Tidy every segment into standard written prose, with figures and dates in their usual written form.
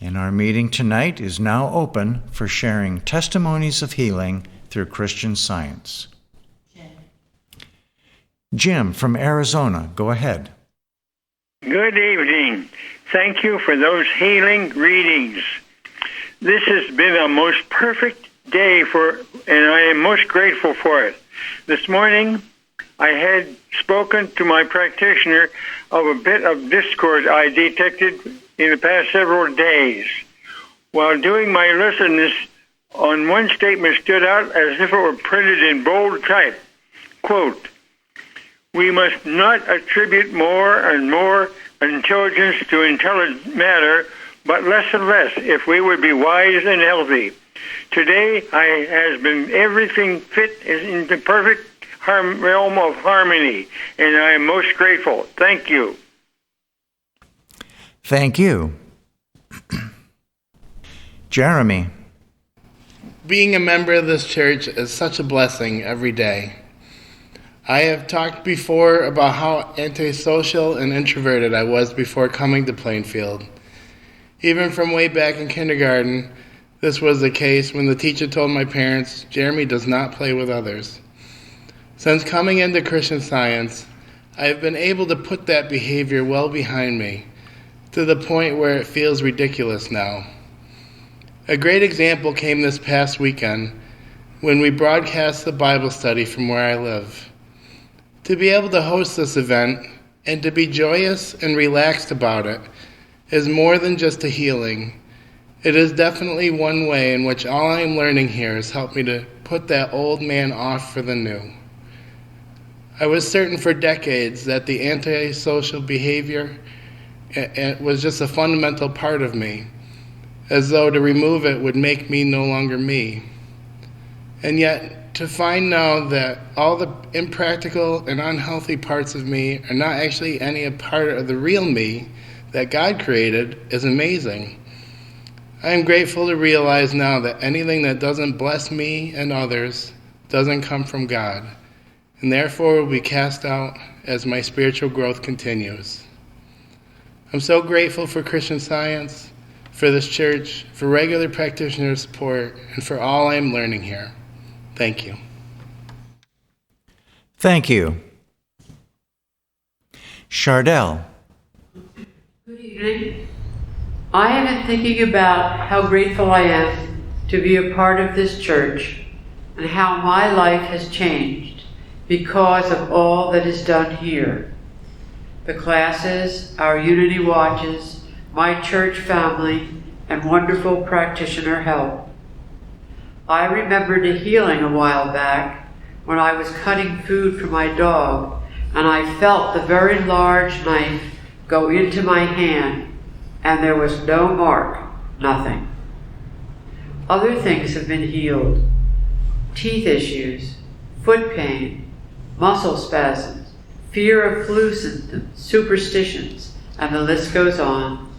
And our meeting tonight is now open for sharing testimonies of healing through Christian Science. Jim from Arizona, go ahead. Good evening. Thank you for those healing readings. This has been a most perfect day and I am most grateful for it. This morning, I had spoken to my practitioner of a bit of discord I detected in the past several days. While doing my lessons, on one statement stood out as if it were printed in bold type. Quote, "We must not attribute more and more intelligence to intelligent matter, but less and less if we would be wise and healthy. Today has been everything fit in the perfect realm of harmony, and I am most grateful. Thank you." Thank you. Jeremy. Being a member of this church is such a blessing every day. I have talked before about how antisocial and introverted I was before coming to Plainfield. Even from way back in kindergarten, this was the case when the teacher told my parents, "Jeremy does not play with others." Since coming into Christian Science, I have been able to put that behavior well behind me, to the point where it feels ridiculous now. A great example came this past weekend when we broadcast the Bible study from where I live. To be able to host this event and to be joyous and relaxed about it is more than just a healing. It is definitely one way in which all I am learning here has helped me to put that old man off for the new. I was certain for decades that the antisocial behavior it was just a fundamental part of me, as though to remove it would make me no longer me. And yet, to find now that all the impractical and unhealthy parts of me are not actually any a part of the real me that God created is amazing. I am grateful to realize now that anything that doesn't bless me and others doesn't come from God, and therefore will be cast out as my spiritual growth continues. I'm so grateful for Christian Science, for this church, for regular practitioner support, and for all I'm learning here. Thank you. Thank you. Chardell. Good evening. I have been thinking about how grateful I am to be a part of this church and how my life has changed because of all that is done here. The classes, our unity watches, my church family, and wonderful practitioner help. I remembered a healing a while back when I was cutting food for my dog and I felt the very large knife go into my hand and there was no mark, nothing. Other things have been healed. Teeth issues, foot pain, muscle spasms, fear of flu symptoms, superstitions, and the list goes on.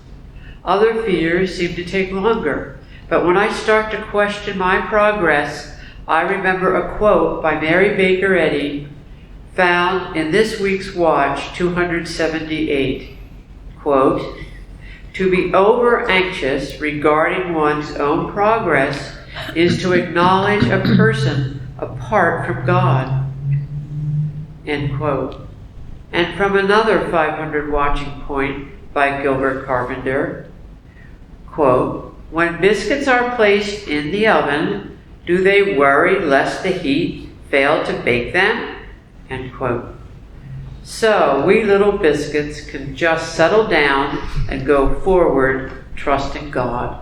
Other fears seem to take longer, but when I start to question my progress, I remember a quote by Mary Baker Eddy found in this week's watch 278. Quote, "To be over-anxious regarding one's own progress is to acknowledge a person apart from God." End quote. And from another 500 watching point by Gilbert Carpenter, quote, "When biscuits are placed in the oven, do they worry lest the heat fail to bake them?" End quote. So we little biscuits can just settle down and go forward, trusting God.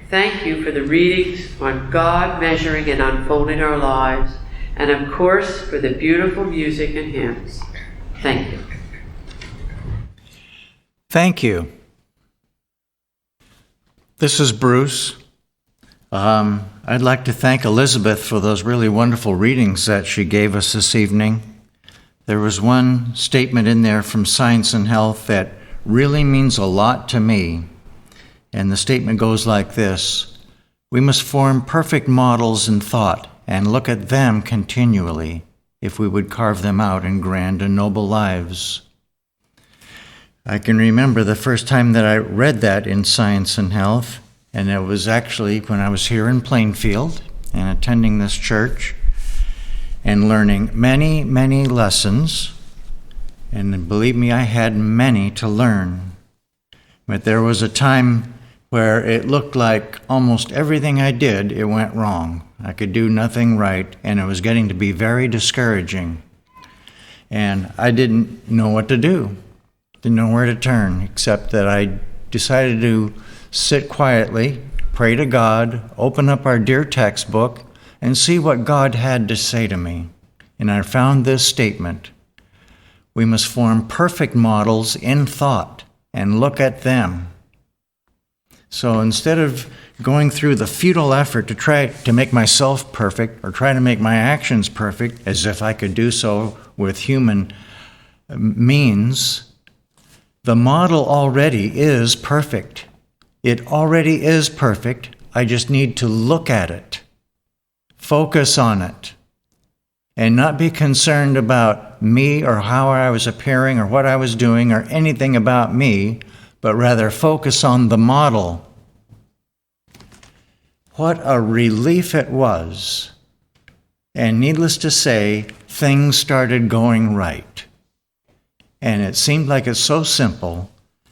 Thank you for the readings on God measuring and unfolding our lives, and of course for the beautiful music and hymns. Thank you. Thank you. This is Bruce. I'd like to thank Elizabeth for those really wonderful readings that she gave us this evening. There was one statement in there from Science and Health that really means a lot to me. And the statement goes like this: "We must form perfect models in thought and look at them continually if we would carve them out in grand and noble lives." I can remember the first time that I read that in Science and Health, and it was actually when I was here in Plainfield and attending this church and learning many, many lessons. And believe me, I had many to learn. But there was a time where it looked like almost everything I did, it went wrong. I could do nothing right, and it was getting to be very discouraging. And I didn't know what to do, didn't know where to turn, except that I decided to sit quietly, pray to God, open up our dear textbook, and see what God had to say to me. And I found this statement: we must form perfect models in thought and look at them. So instead of going through the futile effort to try to make myself perfect or try to make my actions perfect, as if I could do so with human means, the model already is perfect. It already is perfect. I just need to look at it, focus on it, and not be concerned about me or how I was appearing or what I was doing or anything about me, but rather focus on the model. What a relief it was. And needless to say, things started going right. And it seemed like it's so simple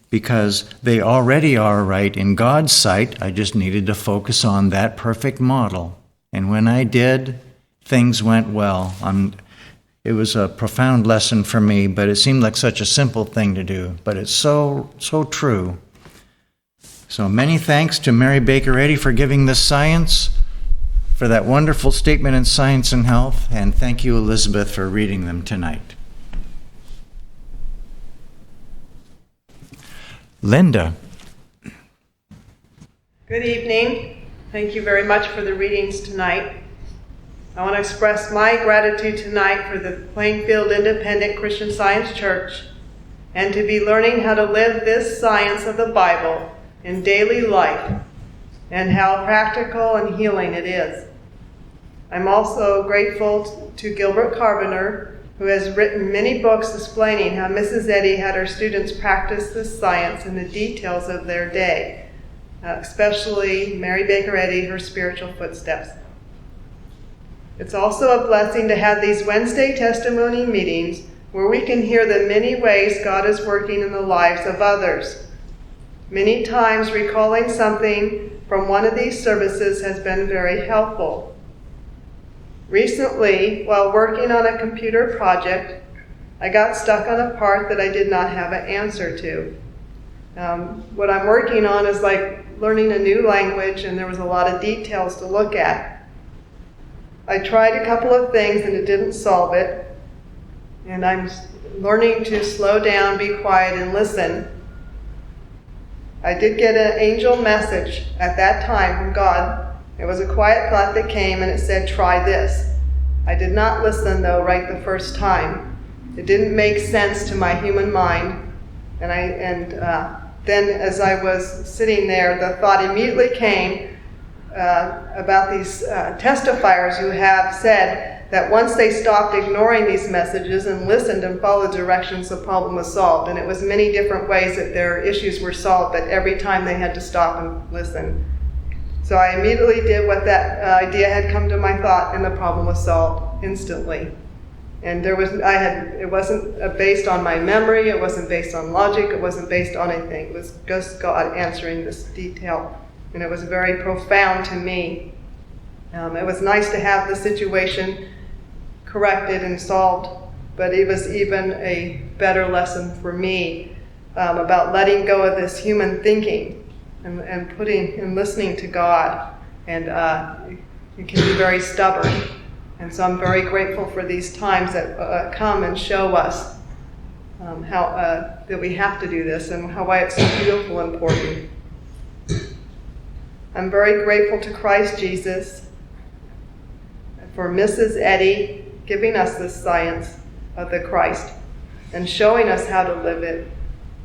because they already are right in God's sight. I just needed to focus on that perfect model. And when I did, things went well. It was a profound lesson for me, but it seemed like such a simple thing to do. But it's so true. So many thanks to Mary Baker Eddy for giving this science, for that wonderful statement in Science and Health, and thank you, Elizabeth, for reading them tonight. Linda. Good evening. Thank you very much for the readings tonight. I want to express my gratitude tonight for the Plainfield Independent Christian Science Church and to be learning how to live this science of the Bible in daily life and how practical and healing it is. I'm also grateful to Gilbert Carpenter, who has written many books explaining how Mrs. Eddy had her students practice this science in the details of their day, especially Mary Baker Eddy, her spiritual footsteps. It's also a blessing to have these Wednesday testimony meetings where we can hear the many ways God is working in the lives of others. Many times recalling something from one of these services has been very helpful. Recently, while working on a computer project, I got stuck on a part that I did not have an answer to. What I'm working on is like learning a new language, and there was a lot of details to look at. I tried a couple of things and it didn't solve it, and I'm learning to slow down, be quiet, and listen. I did get an angel message at that time from God. It was a quiet thought that came and it said, try this. I did not listen though right the first time. It didn't make sense to my human mind. And then as I was sitting there, the thought immediately came about these testifiers who have said that once they stopped ignoring these messages and listened and followed directions, the problem was solved. And it was many different ways that their issues were solved, but every time they had to stop and listen. So I immediately did what that idea had come to my thought, and the problem was solved instantly. And it wasn't based on my memory, it wasn't based on logic, it wasn't based on anything. It was just God answering this detail, and it was very profound to me. It was nice to have the situation corrected and solved, but it was even a better lesson for me about letting go of this human thinking. And listening to God, and it can be very stubborn. And so I'm very grateful for these times that come and show us how that we have to do this and why it's so beautiful and important. I'm very grateful to Christ Jesus for Mrs. Eddy giving us this science of the Christ and showing us how to live it.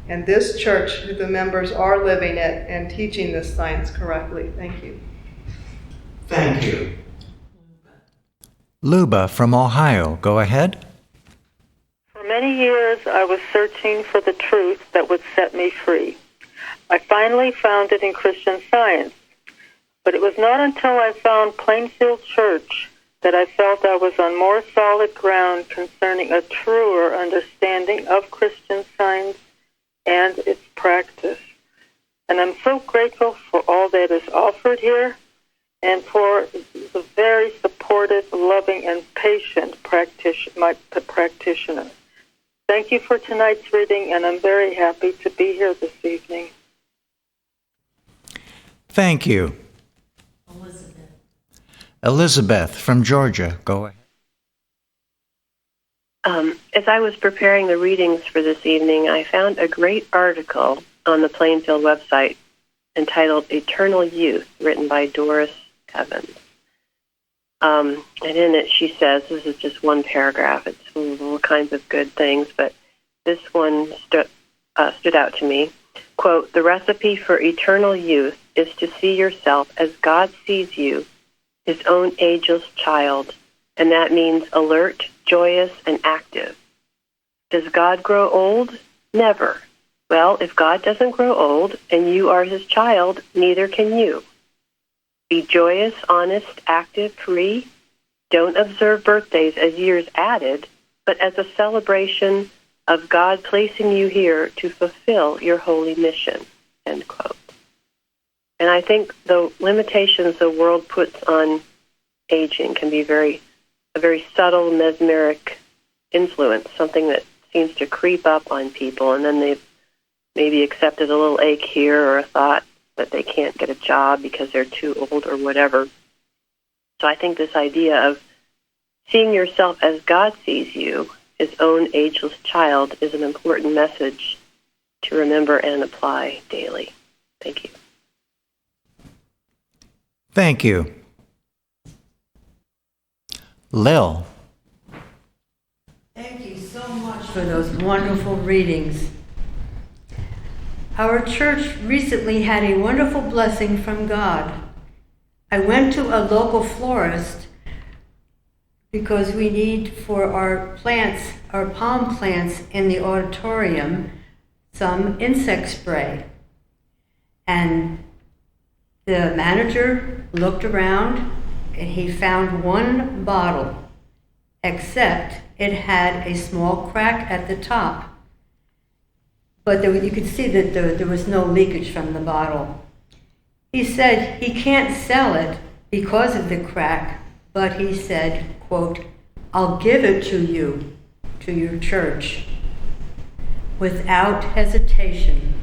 And this church, the members are living it and teaching this science correctly. Thank you. Thank you. Luba from Ohio, go ahead. For many many years, I was searching for the truth that would set me free. I finally found it in Christian Science, but it was not until I found Plainfield Church that I felt I was on more solid ground concerning a truer understanding of Christian Science and its practice. And I'm so grateful for all that is offered here and for the very supportive, loving, and patient practitioner. Thank you for tonight's reading, and I'm very happy to be here this evening. Thank you. Elizabeth from Georgia, go ahead. As I was preparing the readings for this evening, I found a great article on the Plainfield website entitled Eternal Youth, written by Doris Evans. And in it she says, this is just one paragraph, it's full of all kinds of good things, but this one stood out to me. Quote, "The recipe for eternal youth is to see yourself as God sees you, his own ageless child, and that means alert, joyous, and active. Does God grow old? Never. Well, if God doesn't grow old and you are his child, neither can you. Be joyous, honest, active, free. Don't observe birthdays as years added, but as a celebration of God placing you here to fulfill your holy mission." End quote. And I think the limitations the world puts on aging can be a very subtle, mesmeric influence, something that seems to creep up on people, and then they've maybe accepted a little ache here or a thought that they can't get a job because they're too old or whatever. So I think this idea of seeing yourself as God sees you, his own ageless child, is an important message to remember and apply daily. Thank you. Thank you. Lil. Thank you so much for those wonderful readings. Our church recently had a wonderful blessing from God. I went to a local florist because we need for our plants, our palm plants in the auditorium, some insect spray. And the manager looked around and he found one bottle, except it had a small crack at the top. But you could see that there was no leakage from the bottle. He said he can't sell it because of the crack, but he said, quote, "I'll give it to you, to your church," without hesitation.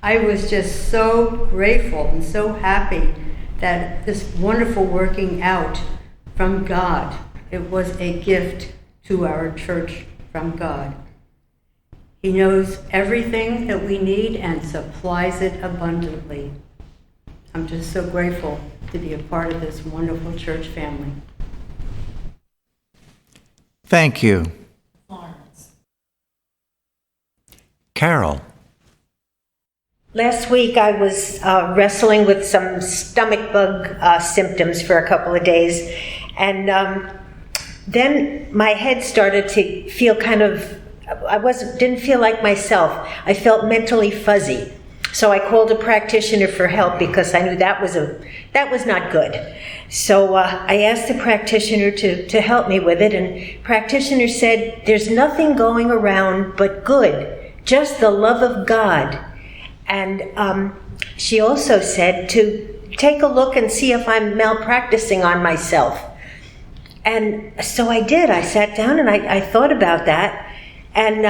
I was just so grateful and so happy that this wonderful working out from God, it was a gift to our church from God. He knows everything that we need and supplies it abundantly. I'm just so grateful to be a part of this wonderful church family. Thank you. Carol. Last week I was wrestling with some stomach bug symptoms for a couple of days, and then my head started to feel kind of, didn't feel like myself. I felt mentally fuzzy. So I called a practitioner for help because I knew that was not good. So I asked the practitioner to help me with it, and practitioner said, "There's nothing going around but good, just the love of God." And she also said to take a look and see if I'm malpracticing on myself. And so I did. I sat down and I thought about that. And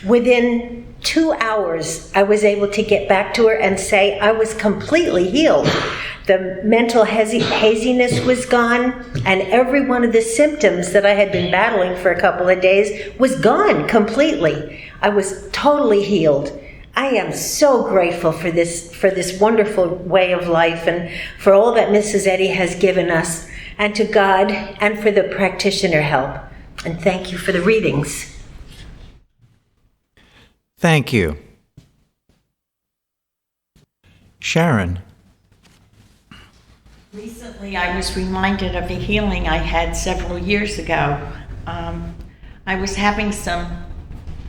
within 2 hours, I was able to get back to her and say I was completely healed. The mental haziness was gone, and every one of the symptoms that I had been battling for a couple of days was gone completely. I was totally healed. I am so grateful for this wonderful way of life and for all that Mrs. Eddy has given us, and to God and for the practitioner help. And thank you for the readings. Thank you. Sharon. Recently, I was reminded of a healing I had several years ago. I was having some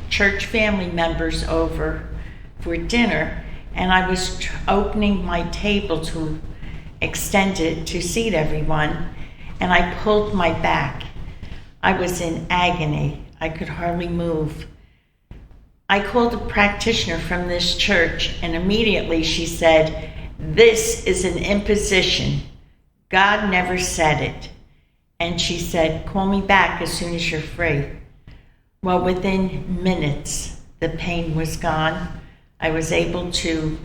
church family members over for dinner, and I was opening my table to extend it to seat everyone, and I pulled my back. I was in agony. I could hardly move. I called a practitioner from this church, and immediately she said, "This is an imposition. God never said it." And she said, "Call me back as soon as you're free." Well, within minutes, the pain was gone. I was able to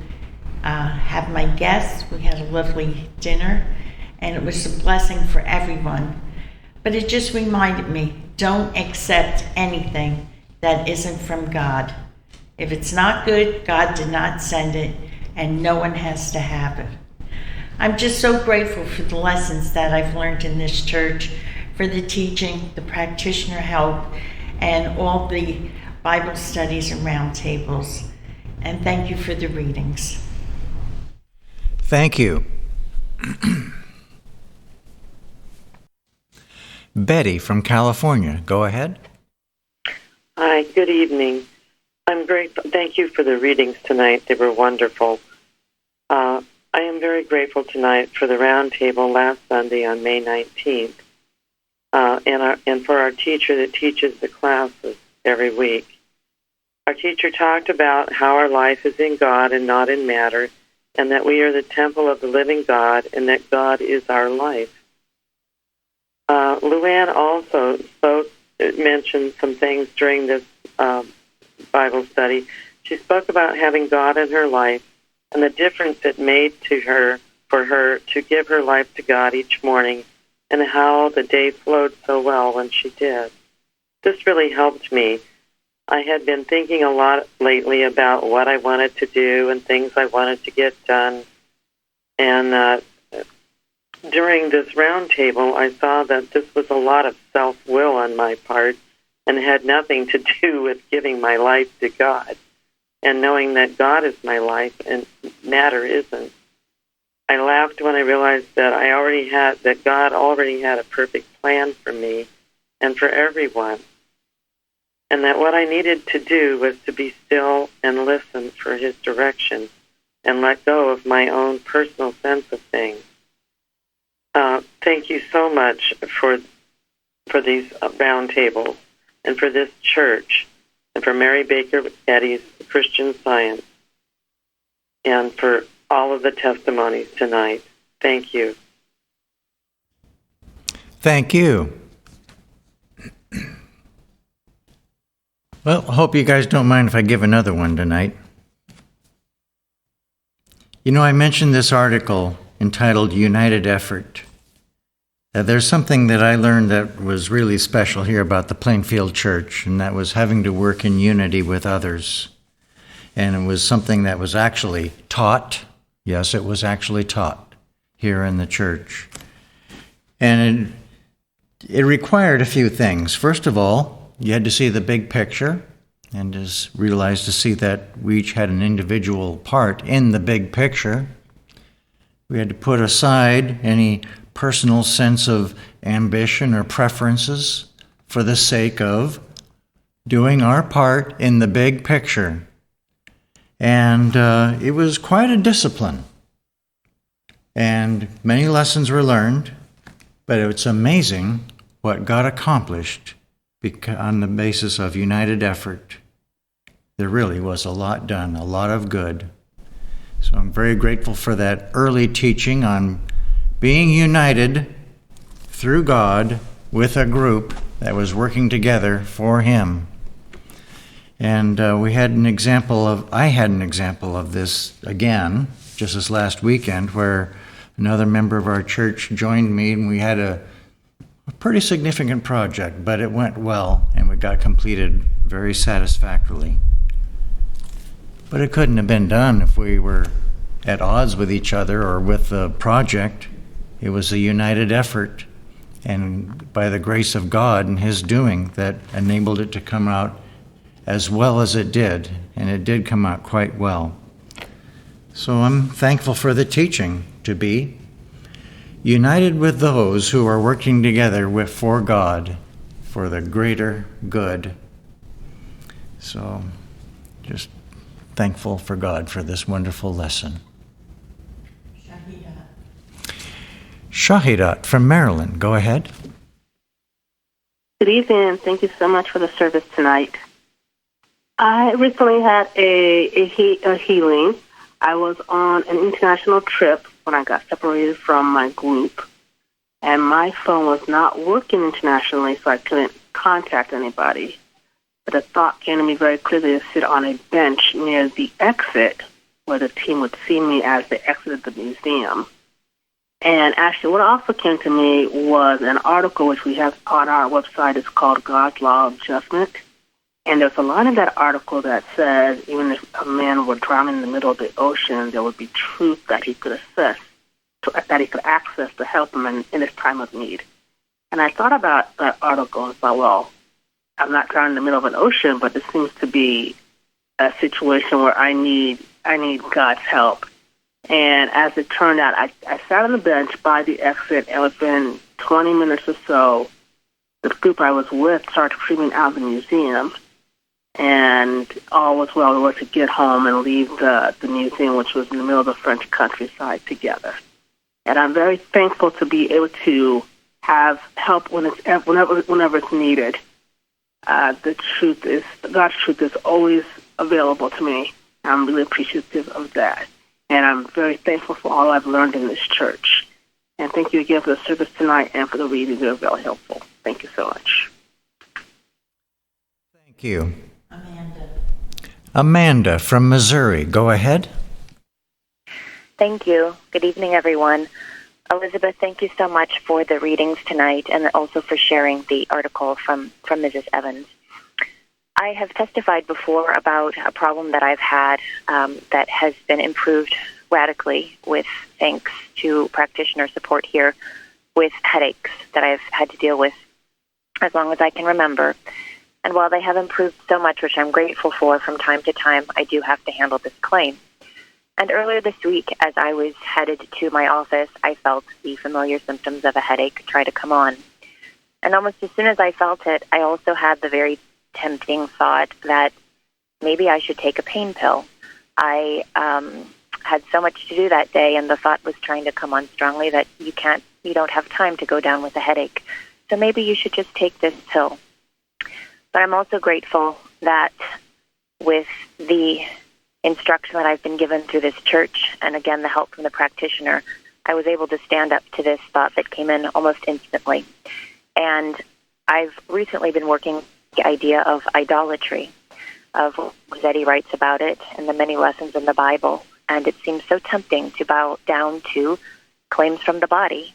have my guests. We had a lovely dinner, and it was a blessing for everyone. But it just reminded me, don't accept anything that isn't from God. If it's not good, God did not send it, and no one has to have it. I'm just so grateful for the lessons that I've learned in this church, for the teaching, the practitioner help, and all the Bible studies and roundtables. And thank you for the readings. Thank you. Betty from California, go ahead. Hi, good evening. I'm grateful. Thank you for the readings tonight. They were wonderful. I am very grateful tonight for the roundtable last Sunday on May 19th, and for our teacher that teaches the classes every week. Our teacher talked about how our life is in God and not in matter, and that we are the temple of the living God, and that God is our life. Luann also mentioned some things during this Bible study. She spoke about having God in her life and the difference it made for her to give her life to God each morning, and how the day flowed so well when she did. This really helped me. I had been thinking a lot lately about what I wanted to do and things I wanted to get done. And during this roundtable, I saw that this was a lot of self-will on my part and had nothing to do with giving my life to God and knowing that God is my life and matter isn't. I laughed when I realized that that God already had a perfect plan for me and for everyone, and that what I needed to do was to be still and listen for His direction and let go of my own personal sense of things. Thank you so much for these roundtables and for this church and for Mary Baker Eddy's Christian Science and for all of the testimonies tonight. Thank you. Thank you. Well, I hope you guys don't mind if I give another one tonight. You know, I mentioned this article entitled United Effort. There's something that I learned that was really special here about the Plainfield Church, and that was having to work in unity with others. And it was something that was actually taught. Yes, it was actually taught here in the church. And it required a few things. First of all, you had to see the big picture and just realize to see that we each had an individual part in the big picture. We had to put aside any personal sense of ambition or preferences for the sake of doing our part in the big picture. And it was quite a discipline. And many lessons were learned, but it's amazing what got accomplished on the basis of united effort. There really was a lot done, a lot of good. So I'm very grateful for that early teaching on being united through God with a group that was working together for Him. And I had an example of this again, just this last weekend, where another member of our church joined me, and we had a pretty significant project, but it went well, and we got completed very satisfactorily. But it couldn't have been done if we were at odds with each other or with the project. It was a united effort, and by the grace of God and His doing, that enabled it to come out as well as it did, and it did come out quite well. So I'm thankful for the teaching to be united with those who are working together for God for the greater good. So just thankful for God for this wonderful lesson. Shahidat from Maryland, go ahead. Good evening. Thank you so much for the service tonight. I recently had a healing. I was on an international trip when I got separated from my group, and my phone was not working internationally, so I couldn't contact anybody. But a thought came to me very clearly to sit on a bench near the exit where the team would see me as they exited the museum. And actually, what also came to me was an article which we have on our website. It's called God's Law of Adjustment. And there's a line in that article that says even if a man were drowning in the middle of the ocean, there would be truth that he could access to help him in his time of need. And I thought about that article and thought, well, I'm not drowning in the middle of an ocean, but this seems to be a situation where I need God's help. And as it turned out, I sat on the bench by the exit, and within 20 minutes or so, the group I was with started streaming out of the museum, and all was well. We were to get home and leave the museum, which was in the middle of the French countryside, together. And I'm very thankful to be able to have help whenever it's needed. God's truth is always available to me. I'm really appreciative of that. And I'm very thankful for all I've learned in this church. And thank you again for the service tonight and for the readings. They were very helpful. Thank you so much. Thank you. Amanda from Missouri, go ahead. Thank you. Good evening, everyone. Elizabeth, thank you so much for the readings tonight and also for sharing the article from Mrs. Evans. I have testified before about a problem that I've had that has been improved radically with thanks to practitioner support here with headaches that I've had to deal with as long as I can remember. And while they have improved so much, which I'm grateful for, from time to time, I do have to handle this claim. And earlier this week, as I was headed to my office, I felt the familiar symptoms of a headache try to come on. And almost as soon as I felt it, I also had the very tempting thought that maybe I should take a pain pill. I had so much to do that day, and the thought was trying to come on strongly that you don't have time to go down with a headache. So maybe you should just take this pill. But I'm also grateful that with the instruction that I've been given through this church, and again, the help from the practitioner, I was able to stand up to this thought that came in almost instantly. And I've recently been working the idea of idolatry, of what Zeddy writes about it and the many lessons in the Bible. And it seems so tempting to bow down to claims from the body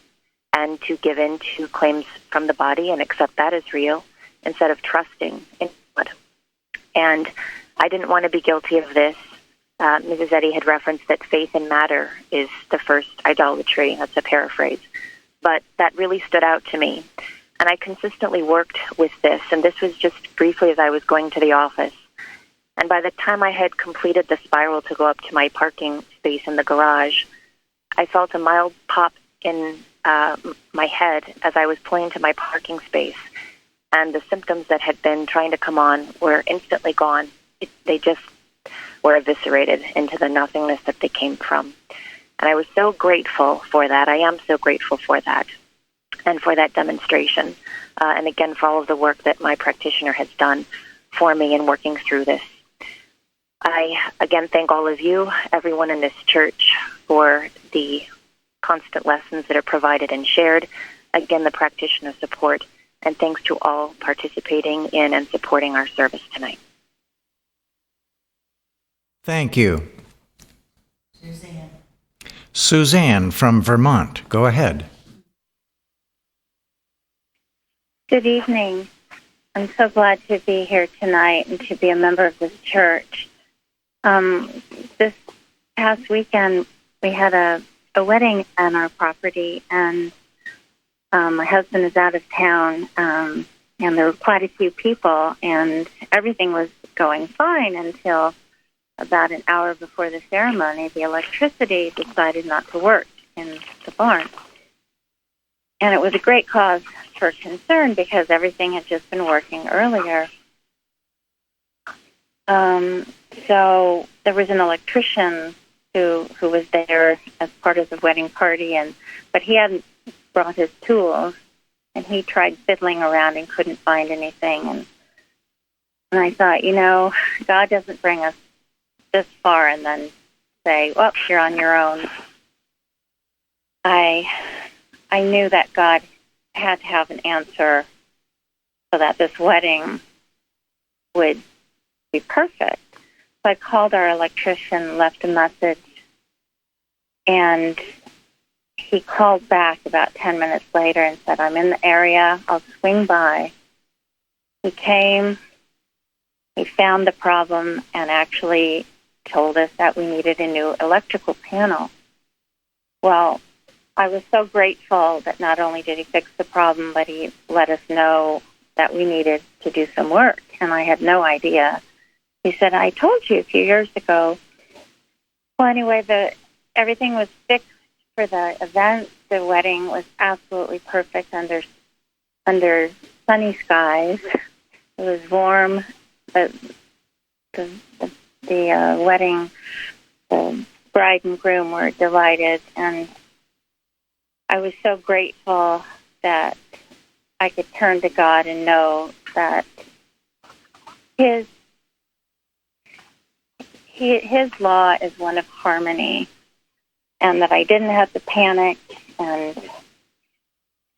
and to give in to claims from the body and accept that as real instead of trusting in God. And I didn't want to be guilty of this. Mrs. Eddy had referenced that faith in matter is the first idolatry. That's a paraphrase. But that really stood out to me. And I consistently worked with this, and this was just briefly as I was going to the office. And by the time I had completed the spiral to go up to my parking space in the garage, I felt a mild pop in my head as I was pulling to my parking space. And the symptoms that had been trying to come on were instantly gone. They just were eviscerated into the nothingness that they came from. And I was so grateful for that. I am so grateful for that and for that demonstration. And again, for all of the work that my practitioner has done for me in working through this. I, again, thank all of you, everyone in this church, for the constant lessons that are provided and shared. Again, the practitioner support. And thanks to all participating in and supporting our service tonight. Thank you. Suzanne from Vermont, go ahead. Good evening. I'm so glad to be here tonight and to be a member of this church. This past weekend, we had a wedding on our property, and my husband is out of town, and there were quite a few people, and everything was going fine until about an hour before the ceremony. The electricity decided not to work in the barn. And it was a great cause for concern because everything had just been working earlier. So there was an electrician who was there as part of the wedding party, but he hadn't brought his tools, and he tried fiddling around and couldn't find anything. And I thought, God doesn't bring us this far and then say, well, you're on your own. I knew that God had to have an answer so that this wedding would be perfect. So I called our electrician, left a message, and he called back about 10 minutes later and said, I'm in the area, I'll swing by. He came, he found the problem, and actually told us that we needed a new electrical panel. Well, I was so grateful that not only did he fix the problem, but he let us know that we needed to do some work, and I had no idea. He said, I told you a few years ago. Well, anyway, everything was fixed for the event. The wedding was absolutely perfect under sunny skies. It was warm. The wedding, the bride and groom were delighted, and I was so grateful that I could turn to God and know that His law is one of harmony, and that I didn't have to panic and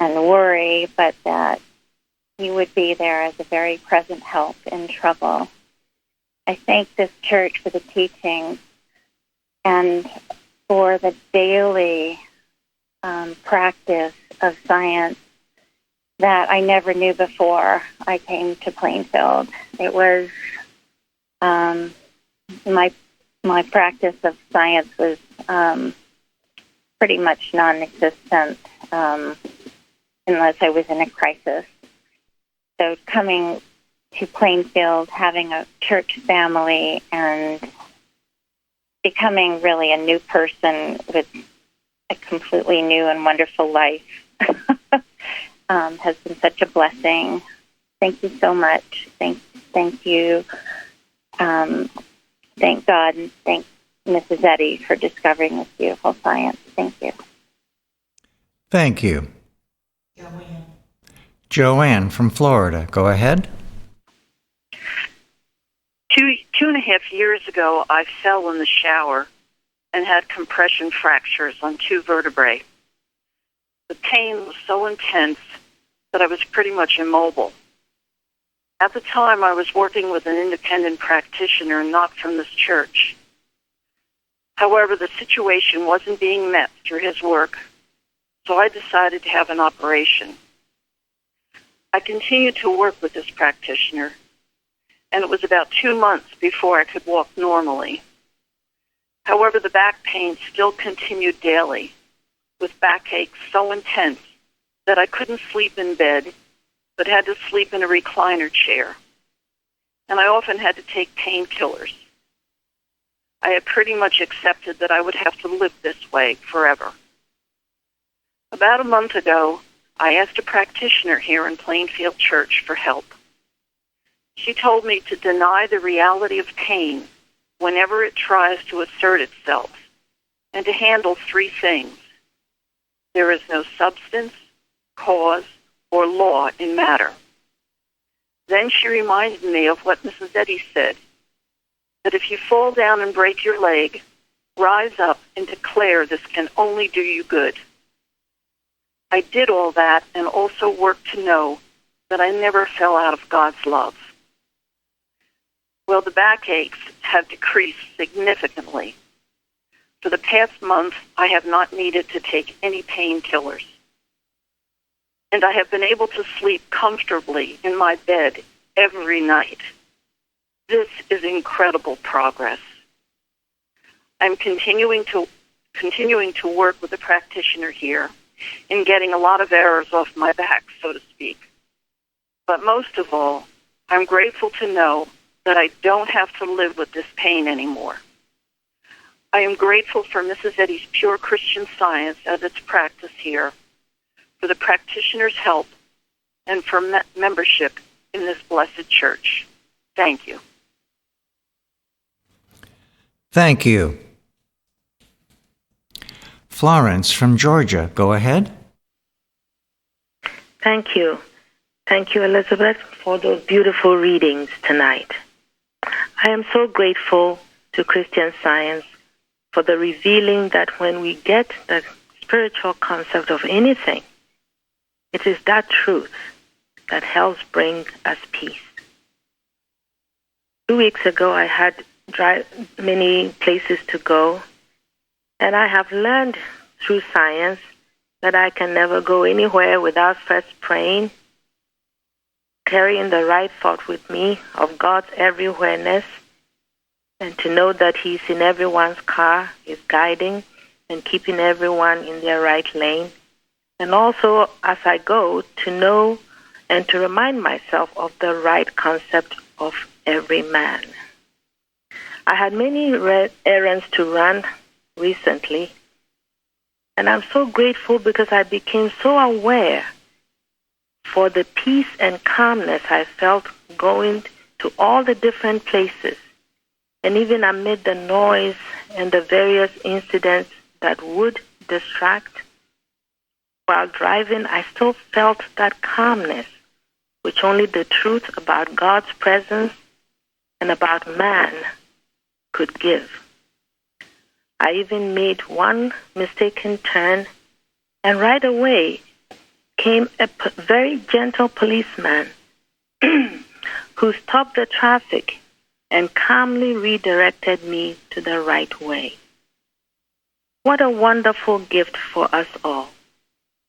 worry, but that He would be there as a very present help in trouble. I thank this church for the teaching and for the daily practice of science that I never knew before I came to Plainfield. It was my practice of science was pretty much non-existent unless I was in a crisis. So coming to Plainfield, having a church family, and becoming really a new person with a completely new and wonderful life has been such a blessing. Thank you so much. Thank you. Thank God, and thank Mrs. Eddy for discovering this beautiful science. Thank you. Thank you. Joanne from Florida, go ahead. 2.5 years ago, I fell in the shower and had compression fractures on 2 vertebrae. The pain was so intense that I was pretty much immobile. At the time, I was working with an independent practitioner not from this church. However, the situation wasn't being met through his work, so I decided to have an operation. I continued to work with this practitioner, and it was about 2 months before I could walk normally. However, the back pain still continued daily, with backaches so intense that I couldn't sleep in bed, but had to sleep in a recliner chair. And I often had to take painkillers. I had pretty much accepted that I would have to live this way forever. About a month ago, I asked a practitioner here in Plainfield Church for help. She told me to deny the reality of pain whenever it tries to assert itself, and to handle 3 things. There is no substance, cause, or law in matter. Then she reminded me of what Mrs. Eddy said, that if you fall down and break your leg, rise up and declare this can only do you good. I did all that and also worked to know that I never fell out of God's love. Well, the backaches have decreased significantly. For the past month, I have not needed to take any painkillers. And I have been able to sleep comfortably in my bed every night. This is incredible progress. I'm continuing to work with a practitioner here in getting a lot of errors off my back, so to speak. But most of all, I'm grateful to know that I don't have to live with this pain anymore. I am grateful for Mrs. Eddy's pure Christian Science as its practice here, for the practitioner's help, and for membership in this blessed church. Thank you. Thank you. Florence from Georgia, go ahead. Thank you. Thank you, Elizabeth, for those beautiful readings tonight. I am so grateful to Christian Science for the revealing that when we get the spiritual concept of anything, it is that truth that helps bring us peace. 2 weeks ago, I had many places to go, and I have learned through science that I can never go anywhere without first praying, carrying the right thought with me of God's everywhereness, and to know that He's in everyone's car, is guiding and keeping everyone in their right lane. And also, as I go, to know and to remind myself of the right concept of every man. I had many errands to run recently, and I'm so grateful because I became so aware for the peace and calmness I felt going to all the different places. And even amid the noise and the various incidents that would distract, while driving, I still felt that calmness, which only the truth about God's presence and about man could give. I even made one mistaken turn, and right away came a very gentle policeman who stopped the traffic and calmly redirected me to the right way. What a wonderful gift for us all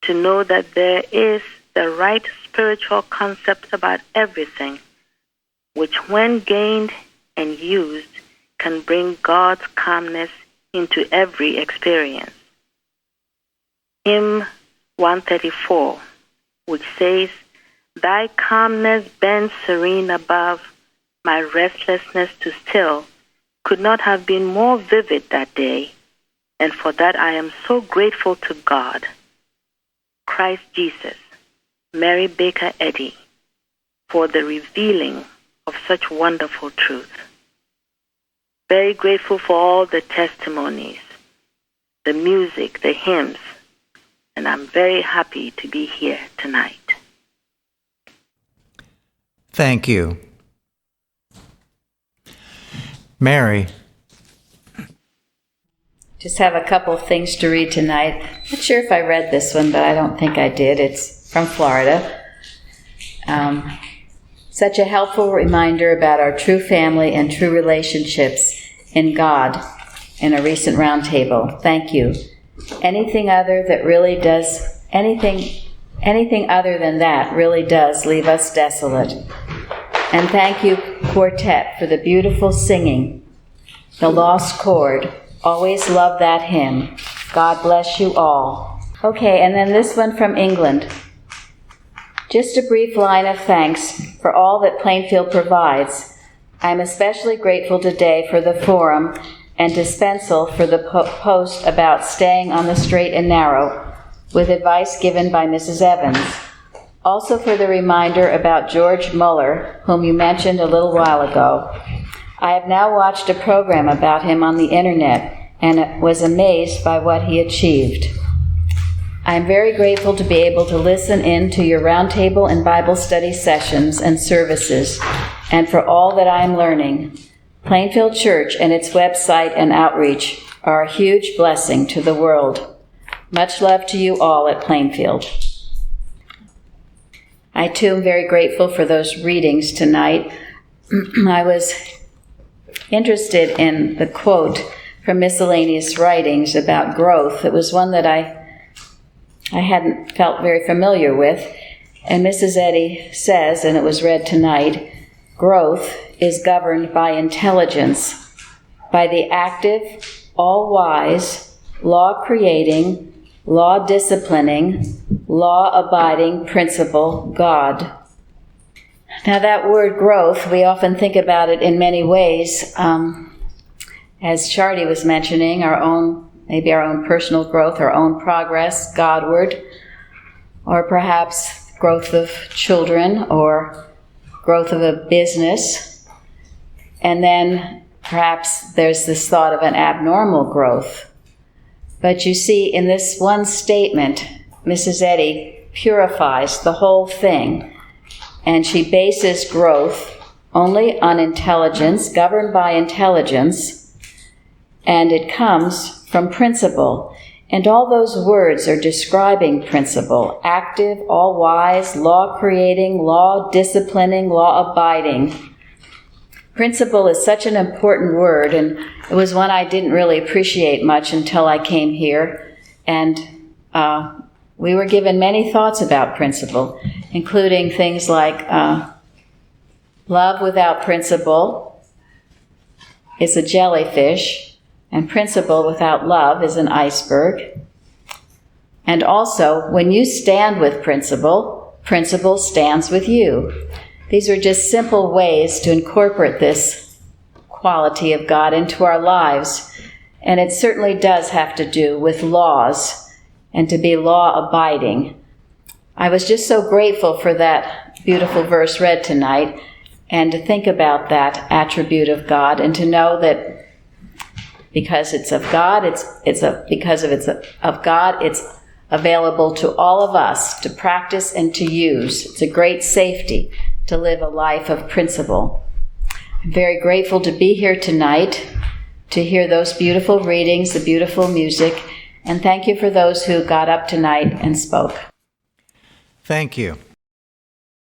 to know that there is the right spiritual concept about everything, which when gained and used can bring God's calmness into every experience. Hymn 134, which says, "Thy calmness bends serene above, my restlessness to still," could not have been more vivid that day, and for that I am so grateful to God, Christ Jesus, Mary Baker Eddy, for the revealing of such wonderful truth. Very grateful for all the testimonies, the music, the hymns, and I'm very happy to be here tonight. Thank you. Mary. Just have a couple of things to read tonight. Not sure if I read this one, but I don't think I did. It's from Florida. Such a helpful reminder about our true family and true relationships in God in a recent roundtable. Thank you. Anything other than that really does leave us desolate. And thank you, Quartet, for the beautiful singing. The Lost Chord. Always love that hymn. God bless you all. Okay, and then this one from England. Just a brief line of thanks for all that Plainfield provides. I'm especially grateful today for the forum and to Spencel for the post about staying on the straight and narrow, with advice given by Mrs. Evans. Also for the reminder about George Muller, whom you mentioned a little while ago. I have now watched a program about him on the internet and was amazed by what he achieved. I am very grateful to be able to listen in to your roundtable and Bible study sessions and services, and for all that I am learning. Plainfield Church and its website and outreach are a huge blessing to the world. Much love to you all at Plainfield. I too am very grateful for those readings tonight. I was interested in the quote from Miscellaneous Writings about growth. It was one that I hadn't felt very familiar with. And Mrs. Eddy says, and it was read tonight, growth is governed by intelligence, by the active, all-wise, law-creating, law-disciplining, law-abiding principle, God. Now that word growth, we often think about it in many ways. As Chardy was mentioning, maybe our own personal growth, our own progress Godward, or perhaps growth of children or growth of a business. And then perhaps there's this thought of an abnormal growth. But you see, in this one statement, Mrs. Eddy purifies the whole thing, and she bases growth only on intelligence, governed by intelligence, and it comes from principle. And all those words are describing principle: active, all-wise, law-creating, law-disciplining, law-abiding. Principle is such an important word, and it was one I didn't really appreciate much until I came here. And we were given many thoughts about principle, including things like love without principle is a jellyfish, and principle without love is an iceberg. And also, when you stand with principle, principle stands with you. These are just simple ways to incorporate this quality of God into our lives. And it certainly does have to do with laws and to be law-abiding. I was just so grateful for that beautiful verse read tonight, and to think about that attribute of God, and to know that because it's of God, it's available to all of us to practice and to use. It's a great safety to live a life of principle. I'm very grateful to be here tonight, to hear those beautiful readings, the beautiful music, and thank you for those who got up tonight and spoke. Thank you.